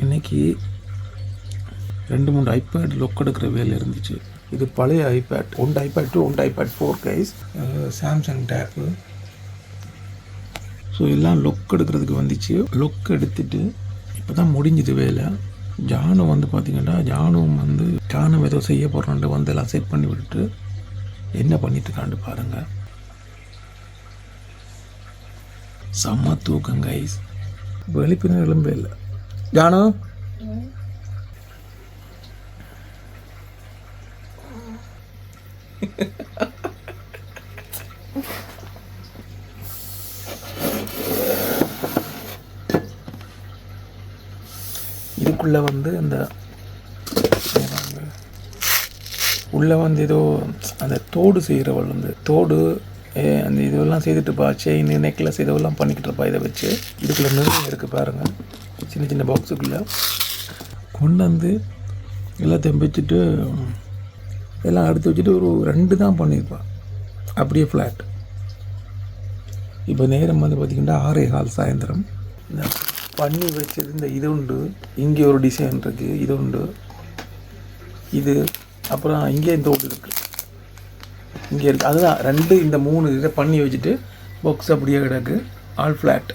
இன்றைக்கி 2-3 iPad lock எடுக்கிற வேலை இருந்துச்சு. இது பழைய ஐபேட், ஒன்று ஐபேட் 2, ஒன்று iPad 4 guys, Samsung tab. So எல்லாம் லொக் எடுக்கிறதுக்கு வந்துச்சு. லொக் எடுத்துட்டு இப்போ தான் முடிஞ்சுது வேலை. ஜானு வந்து பார்த்திங்கன்னா ஜானும் ஏதோ செய்ய போகிறான்ட்டு வந்து எல்லாம் செட் பண்ணி விட்டுட்டு என்ன பண்ணிட்டுருக்காண்டு பாருங்கள். செம்ம தூக்கம் கைஸ். வெளிப்பினர் எலும்பே இல்லை. ஜானு இதுக்குள்ளே வந்து அந்த உள்ளே வந்து ஏதோ அந்த தோடு செய்கிறவள் வந்து தோடு அந்த இதெல்லாம் செய்துட்டுப்பா, செயின் நெக்லஸ் இதெல்லாம் பண்ணிக்கிட்டு இருப்பா. இதை வச்சு இதுக்குள்ளே நிறைய இருக்குது பாருங்கள். சின்ன சின்ன பாக்ஸுக்குள்ளே கொண்டு வந்து எல்லாத்தையும் வச்சுட்டு எல்லாம் எடுத்து வச்சுட்டு ஒரு 2 தான் பண்ணியிருப்பாள். அப்படியே ஃப்ளாட். இப்போ நேரம் வந்து பார்த்திங்கன்னா 6:15 சாயந்தரம். இந்த பண்ணி வச்சது இந்த இது உண்டு, இங்கே ஒரு டிசைன் இருக்குது, இது உண்டு, இது அப்புறம் இங்கே இந்த ஓடு இருக்குது, இங்கே இருக்குது. அதுதான் 2 இந்த 3 இதை பண்ணி வச்சுட்டு பாக்ஸ் அப்படியே கிடக்கு. All flat.